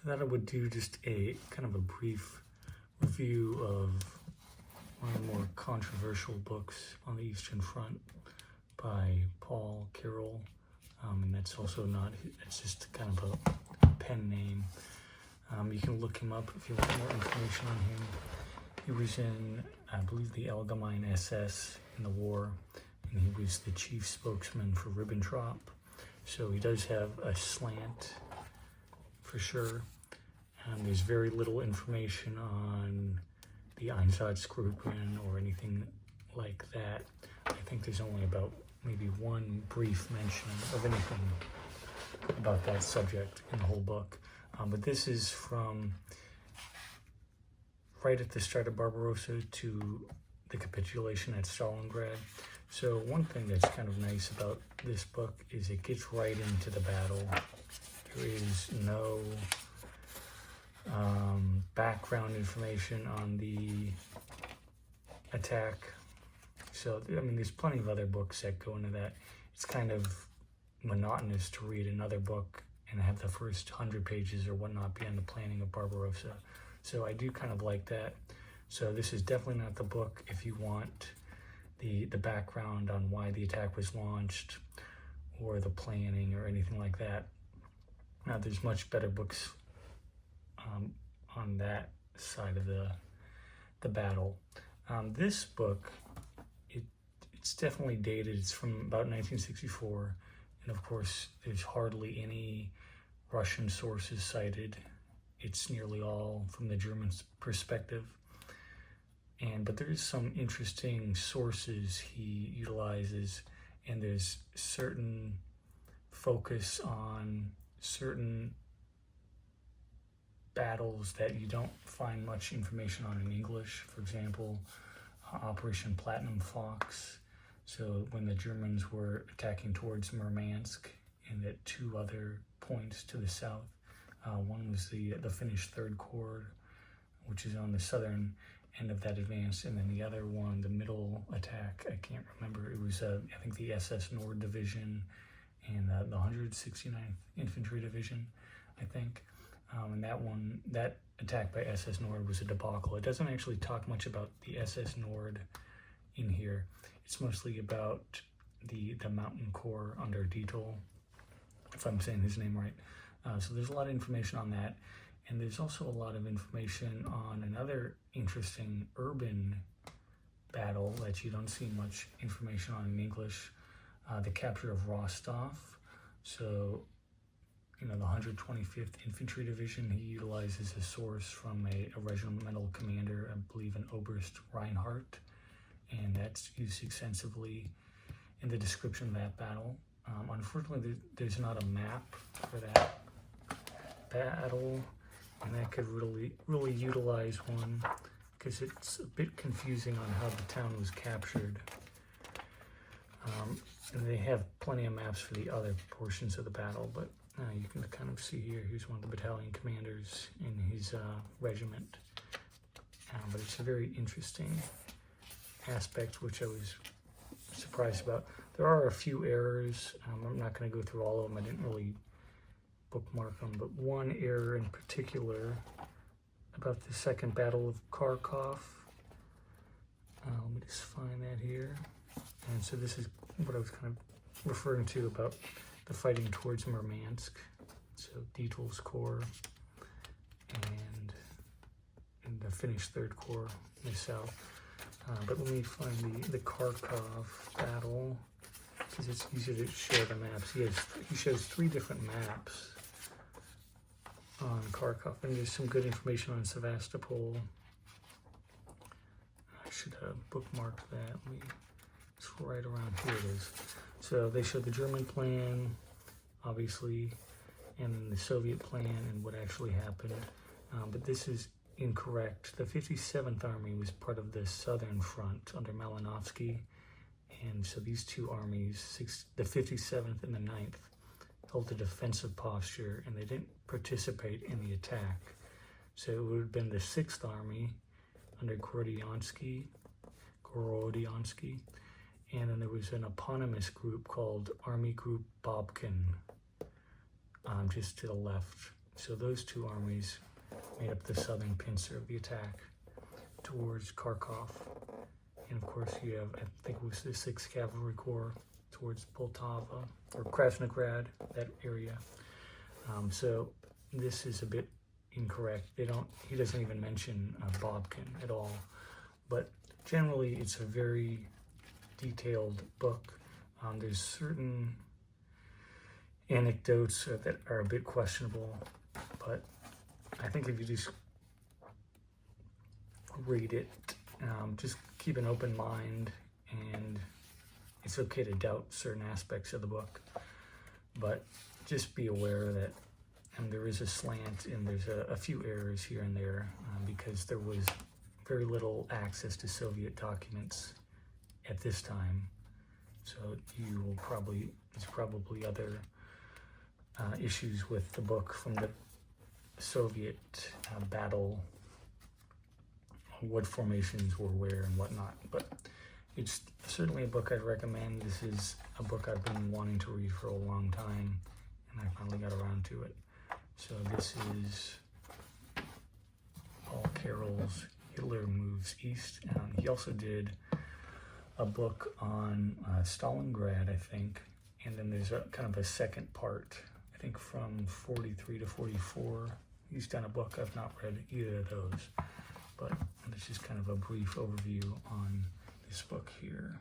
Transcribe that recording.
that I would do just a kind of a brief review of one of the more controversial books on the Eastern Front by Paul Carell, and that's also not, it's just kind of a pen name. You can look him up if you want more information on him. He was in, I believe, the Allgemeine SS in the war, and he was the chief spokesman for Ribbentrop. So he does have a slant, for sure. There's very little information on the Einsatzgruppen or anything like that. I think there's only about maybe one brief mention of anything about that subject in the whole book. But this is from right at the start of Barbarossa to the capitulation at Stalingrad. So one thing that's kind of nice about this book is it gets right into the battle. There is no background information on the attack. So, I mean, there's plenty of other books that go into that. It's kind of monotonous to read another book and have the first 100 pages or whatnot be on the planning of Barbarossa. So I do kind of like that. So this is definitely not the book if you want the background on why the attack was launched or the planning or anything like that. Now, there's much better books on that side of the battle. This book, it's definitely dated. It's from about 1964, and of course, there's hardly any Russian sources cited. It's nearly all from the German perspective. But there is some interesting sources he utilizes, and there's certain focus on certain battles that you don't find much information on in English. For example, Operation Platinum Fox. So when the Germans were attacking towards Murmansk and at two other points to the south, one was the Finnish Third Corps, which is on the southern end of that advance, and then the other one, the middle attack, I can't remember. It was, I think, the SS Nord Division and the 169th Infantry Division, I think. And that attack by SS Nord was a debacle. It doesn't actually talk much about the SS Nord in here. It's mostly about the Mountain Corps under Dietl, if I'm saying his name right. So there's a lot of information on that. And there's also a lot of information on another interesting urban battle that you don't see much information on in English, the capture of Rostov. So, you know, the 125th Infantry Division, he utilizes a source from a regimental commander, I believe an Oberst Reinhardt, and that's used extensively in the description of that battle. Unfortunately, there's not a map for that battle, and that could really utilize one, because it's a bit confusing on how the town was captured. And they have plenty of maps for the other portions of the battle, but you can kind of see here, here's one of the battalion commanders in his regiment. But it's a very interesting aspect, which I was surprised about. There are a few errors. I'm not going to go through all of them. I didn't really bookmark them, but one error in particular about the Second Battle of Kharkov. Let me just find that here. And so this is what I was kind of referring to about the fighting towards Murmansk. So Dietl's Corps and the Finnish Third Corps in the south. But let me find the Kharkov battle, because it's easier to share the maps. He shows 3 different maps on Kharkov, and there's some good information on Sevastopol. I should have bookmarked that. It's right around here. It is. So they show the German plan, obviously, and then the Soviet plan and what actually happened. But this is incorrect. The 57th Army was part of the Southern Front under Malinovsky, and so these two armies, the 57th and the 9th, held a defensive posture, and they didn't participate in the attack. So it would have been the 6th Army under Gorodiansky, and then there was an eponymous group called Army Group Babkin, just to the left So those two armies made up the southern pincer of the attack towards Kharkov. And of course you have, I think it was the 6th Cavalry Corps towards Poltava, or Krasnograd, that area. So this is a bit incorrect. He doesn't even mention Bobkin at all. But generally it's a very detailed book. There's certain anecdotes that are a bit questionable, but I think if you just read it, just keep an open mind, and it's okay to doubt certain aspects of the book, but just be aware that there is a slant and there's a few errors here and there because there was very little access to Soviet documents at this time. So there's probably other issues with the book from the Soviet battle, what formations were where and whatnot. But it's certainly a book I'd recommend. This is a book I've been wanting to read for a long time, and I finally got around to it. So this is Paul Carell's Hitler Moves East. He also did a book on Stalingrad, I think, and then there's a kind of a second part, I think from 43 to 44. He's done a book. I've not read either of those, but this is kind of a brief overview on this book here.